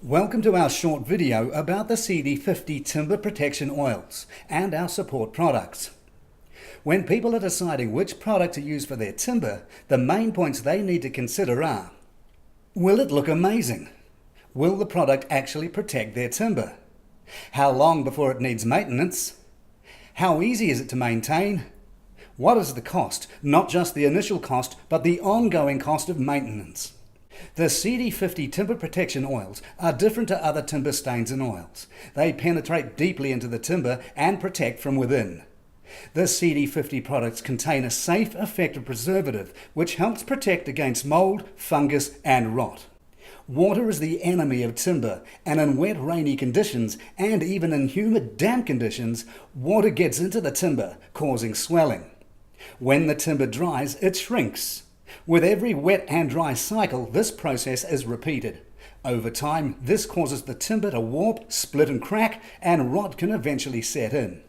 Welcome to our short video about the CD50 timber protection oils and our support products. When people are deciding which product to use for their timber, the main points they need to consider are: will it look amazing? Will the product actually protect their timber? How long before it needs maintenance? How easy is it to maintain? What is the cost? Not just the initial cost, but the ongoing cost of maintenance. The CD50 timber protection oils are different to other timber stains and oils. They penetrate deeply into the timber and protect from within. The CD50 products contain a safe, effective preservative which helps protect against mold, fungus and rot. Water is the enemy of timber, and in wet, rainy conditions and even in humid, damp conditions, water gets into the timber, causing swelling. When the timber dries, it shrinks. With every wet and dry cycle, this process is repeated. Over time, this causes the timber to warp, split and crack, and rot can eventually set in.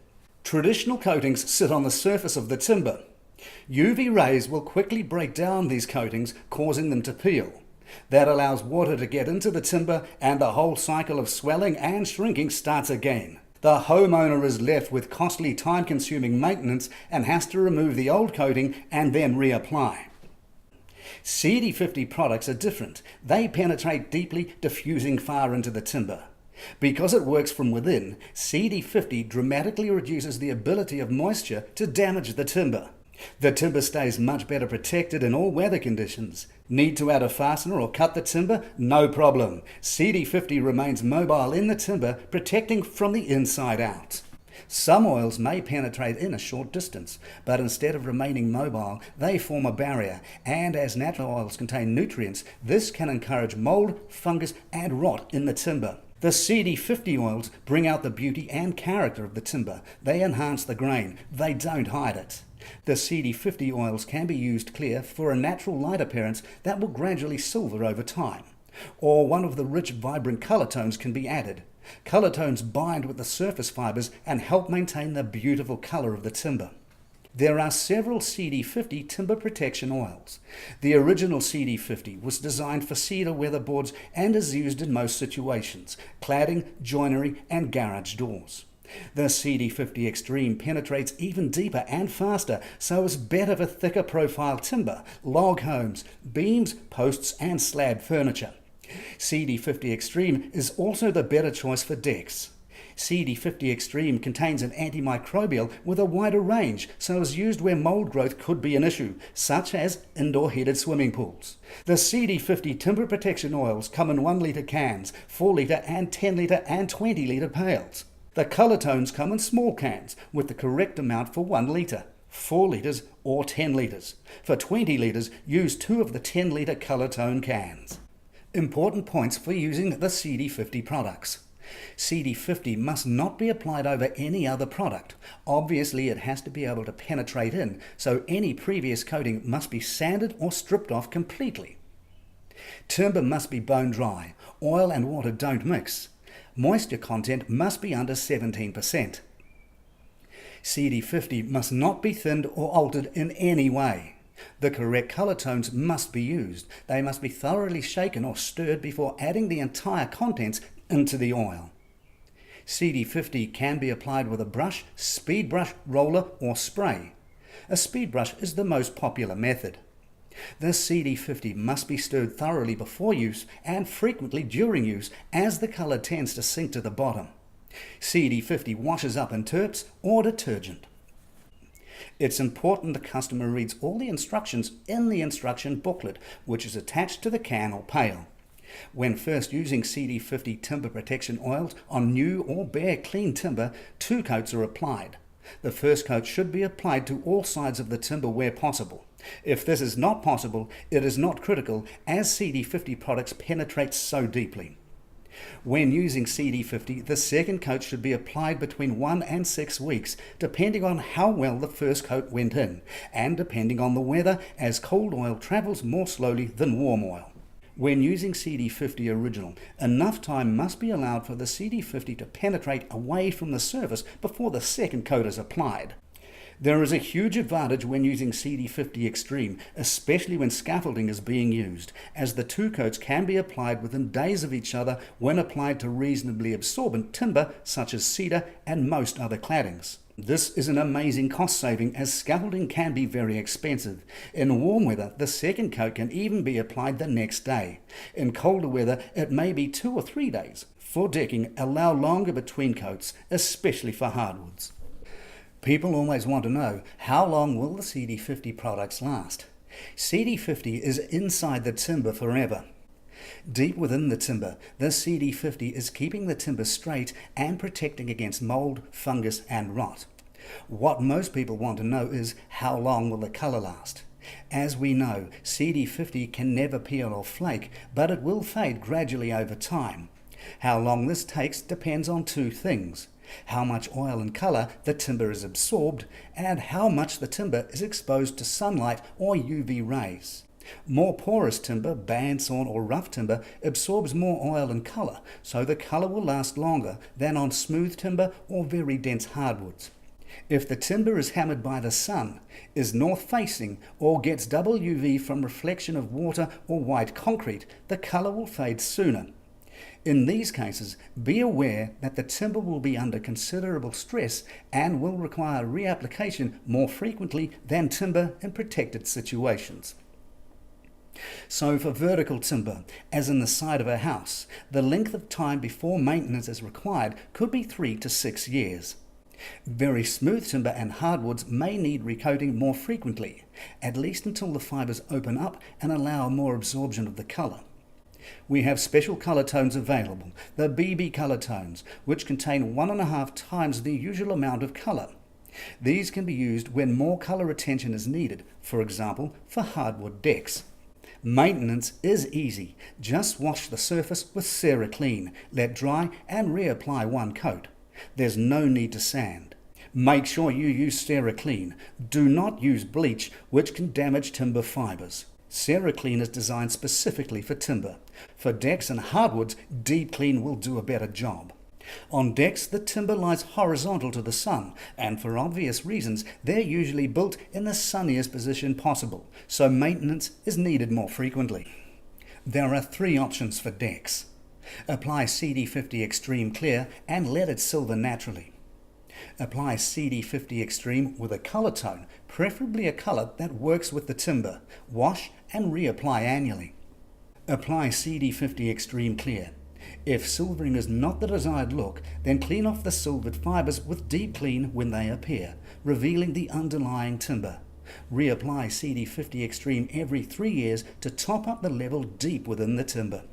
Traditional coatings sit on the surface of the timber. UV rays will quickly break down these coatings, causing them to peel. That allows water to get into the timber, and the whole cycle of swelling and shrinking starts again. The homeowner is left with costly, time-consuming maintenance and has to remove the old coating and then reapply. CD50 products are different. They penetrate deeply, diffusing far into the timber. Because it works from within, CD50 dramatically reduces the ability of moisture to damage the timber. The timber stays much better protected in all weather conditions. Need to add a fastener or cut the timber? No problem. CD50 remains mobile in the timber, protecting from the inside out. Some oils may penetrate in a short distance, but instead of remaining mobile, they form a barrier, and as natural oils contain nutrients, this can encourage mold, fungus, and rot in the timber. The CD50 oils bring out the beauty and character of the timber. They enhance the grain. They don't hide it. The CD50 oils can be used clear for a natural light appearance that will gradually silver over time. Or one of the rich, vibrant color tones can be added. Color tones bind with the surface fibers and help maintain the beautiful color of the timber. There are several CD50 timber protection oils. The original CD50 was designed for cedar weatherboards and is used in most situations: cladding, joinery and garage doors. The CD50 Extreme penetrates even deeper and faster, so is better for thicker profile timber, log homes, beams, posts and slab furniture. CD50 Extreme is also the better choice for decks. CD50 Extreme contains an antimicrobial with a wider range, so is used where mold growth could be an issue, such as indoor heated swimming pools. The CD50 timber protection oils come in 1 litre cans, 4 litre and 10 litre and 20 litre pails. The colour tones come in small cans with the correct amount for 1 litre, 4 litres or 10 litres. For 20 litres, use 2 of the 10 litre colour tone cans. Important points for using the CD50 products. CD50 must not be applied over any other product. Obviously, it has to be able to penetrate in, so any previous coating must be sanded or stripped off completely. Timber must be bone dry. Oil and water don't mix. Moisture content must be under 17%. CD50 must not be thinned or altered in any way. The correct color tones must be used. They must be thoroughly shaken or stirred before adding the entire contents into the oil. CD50 can be applied with a brush, speed brush, roller or spray. A speed brush is the most popular method. The CD50 must be stirred thoroughly before use and frequently during use, as the color tends to sink to the bottom. CD50 washes up in terps or detergent. It's important the customer reads all the instructions in the instruction booklet, which is attached to the can or pail. When first using CD50 timber protection oils on new or bare clean timber, 2 coats are applied. The first coat should be applied to all sides of the timber where possible. If this is not possible, it is not critical, as CD50 products penetrate so deeply. When using CD50, the second coat should be applied between 1 and 6 weeks, depending on how well the first coat went in, and depending on the weather, as cold oil travels more slowly than warm oil. When using CD50 original, enough time must be allowed for the CD50 to penetrate away from the surface before the second coat is applied. There is a huge advantage when using CD50 Extreme, especially when scaffolding is being used, as the two coats can be applied within days of each other when applied to reasonably absorbent timber such as cedar and most other claddings. This is an amazing cost saving as scaffolding can be very expensive. In warm weather, the second coat can even be applied the next day. In colder weather, it may be 2 or 3 days. For decking, allow longer between coats, especially for hardwoods. People always want to know, how long will the CD50 products last? CD50 is inside the timber forever. Deep within the timber, the CD50 is keeping the timber straight and protecting against mold, fungus and rot. What most people want to know is, how long will the colour last? As we know, CD50 can never peel or flake, but it will fade gradually over time. How long this takes depends on two things: how much oil and colour the timber is absorbed, and how much the timber is exposed to sunlight or UV rays. More porous timber, bandsawn or rough timber, absorbs more oil and colour, so the colour will last longer than on smooth timber or very dense hardwoods. If the timber is hammered by the sun, is north-facing, or gets double UV from reflection of water or white concrete, the colour will fade sooner. In these cases, be aware that the timber will be under considerable stress and will require reapplication more frequently than timber in protected situations. So for vertical timber, as in the side of a house, the length of time before maintenance is required could be 3 to 6 years. Very smooth timber and hardwoods may need recoating more frequently, at least until the fibres open up and allow more absorption of the colour. We have special colour tones available, the BB colour tones, which contain 1.5 times the usual amount of colour. These can be used when more colour retention is needed, for example, for hardwood decks. Maintenance is easy. Just wash the surface with CeraClean, let dry and reapply one coat. There's no need to sand. Make sure you use CeraClean. Do not use bleach, which can damage timber fibres. CeraClean is designed specifically for timber. For decks and hardwoods, Deep Clean will do a better job. On decks, the timber lies horizontal to the sun, and for obvious reasons, they're usually built in the sunniest position possible, so maintenance is needed more frequently. There are 3 options for decks. Apply CD50 Extreme Clear and let it silver naturally. Apply CD50 Extreme with a colour tone, preferably a colour that works with the timber. Wash and reapply annually. Apply CD50 Extreme Clear. If silvering is not the desired look, then clean off the silvered fibres with Deep Clean when they appear, revealing the underlying timber. Reapply CD50 Extreme every 3 years to top up the level deep within the timber.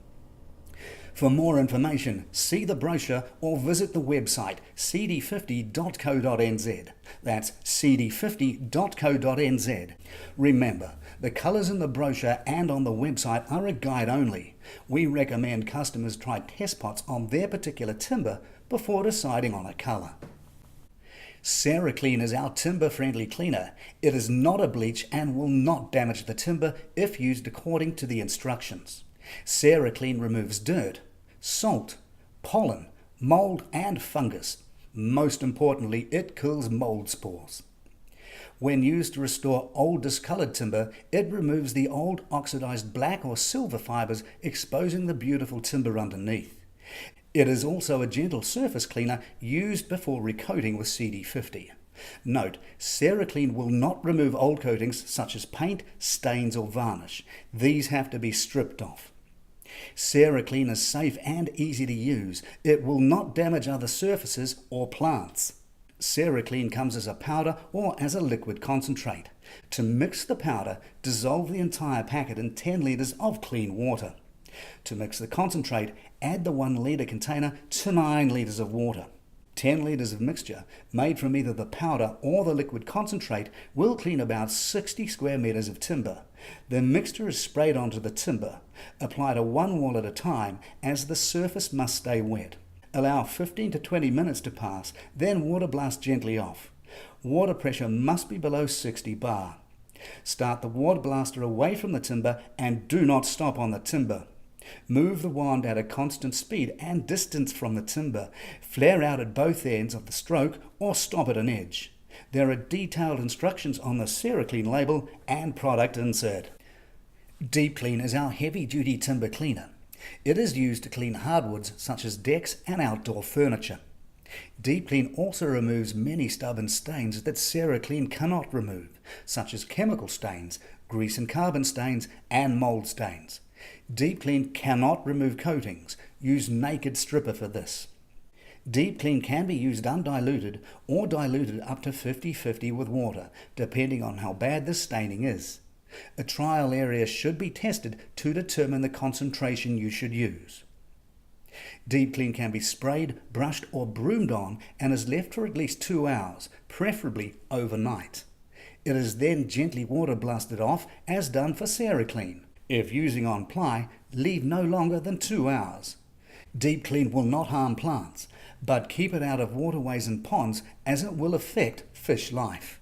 For more information, see the brochure or visit the website cd50.co.nz. That's cd50.co.nz. Remember, the colours in the brochure and on the website are a guide only. We recommend customers try test pots on their particular timber before deciding on a colour. CeraClean is our timber-friendly cleaner. It is not a bleach and will not damage the timber if used according to the instructions. CeraClean removes dirt, salt, pollen, mold and fungus. Most importantly, it kills mold spores. When used to restore old discoloured timber, it removes the old oxidized black or silver fibres, exposing the beautiful timber underneath. It is also a gentle surface cleaner used before recoating with CD50. Note, CeraClean will not remove old coatings such as paint, stains or varnish. These have to be stripped off. CeraClean is safe and easy to use. It will not damage other surfaces or plants. CeraClean comes as a powder or as a liquid concentrate. To mix the powder, dissolve the entire packet in 10 litres of clean water. To mix the concentrate, add the 1 litre container to 9 litres of water. 10 litres of mixture, made from either the powder or the liquid concentrate, will clean about 60 square metres of timber. The mixture is sprayed onto the timber. Apply to one wall at a time, as the surface must stay wet. Allow 15 to 20 minutes to pass, then water blast gently off. Water pressure must be below 60 bar. Start the water blaster away from the timber and do not stop on the timber. Move the wand at a constant speed and distance from the timber. Flare out at both ends of the stroke or stop at an edge. There are detailed instructions on the CeraClean label and product insert. Deep Clean is our heavy-duty timber cleaner. It is used to clean hardwoods such as decks and outdoor furniture. Deep Clean also removes many stubborn stains that CeraClean cannot remove, such as chemical stains, grease and carbon stains, and mold stains. Deep Clean cannot remove coatings. Use Naked Stripper for this. Deep Clean can be used undiluted or diluted up to 50-50 with water, depending on how bad the staining is. A trial area should be tested to determine the concentration you should use. Deep Clean can be sprayed, brushed or broomed on and is left for at least 2 hours, preferably overnight. It is then gently water blasted off as done for CeraClean. If using on ply, leave no longer than 2 hours. Deep Clean will not harm plants, but keep it out of waterways and ponds as it will affect fish life.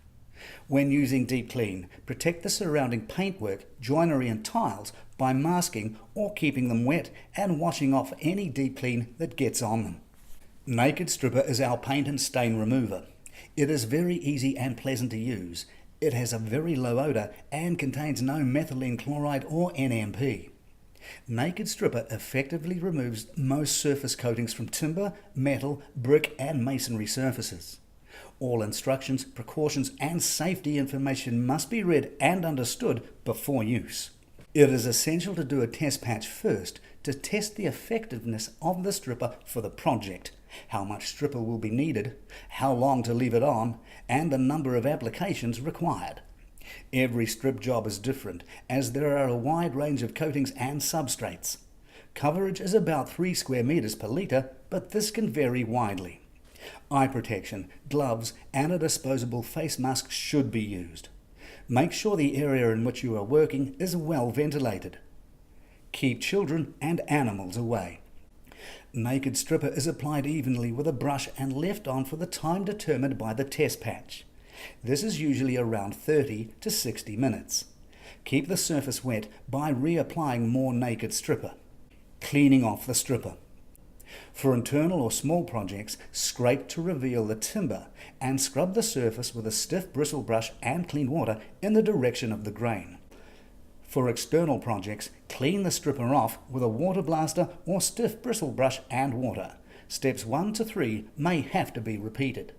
When using Deep Clean, protect the surrounding paintwork, joinery and tiles by masking or keeping them wet and washing off any Deep Clean that gets on them. Naked Stripper is our paint and stain remover. It is very easy and pleasant to use. It has a very low odour and contains no methylene chloride or NMP. Naked Stripper effectively removes most surface coatings from timber, metal, brick and masonry surfaces. All instructions, precautions and safety information must be read and understood before use. It is essential to do a test patch first to test the effectiveness of the stripper for the project, how much stripper will be needed, how long to leave it on, and the number of applications required. Every strip job is different, as there are a wide range of coatings and substrates. Coverage is about 3 square meters per litre, but this can vary widely. Eye protection, gloves and a disposable face mask should be used. Make sure the area in which you are working is well ventilated. Keep children and animals away. Naked Stripper is applied evenly with a brush and left on for the time determined by the test patch. This is usually around 30 to 60 minutes. Keep the surface wet by reapplying more Naked Stripper. Cleaning off the stripper. For internal or small projects, scrape to reveal the timber and scrub the surface with a stiff bristle brush and clean water in the direction of the grain. For external projects, clean the stripper off with a water blaster or stiff bristle brush and water. Steps 1 to 3 may have to be repeated.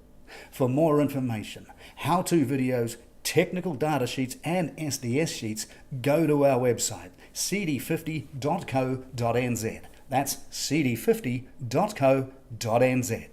For more information, how-to videos, technical data sheets and SDS sheets, go to our website cd50.co.nz. That's cd50.co.nz.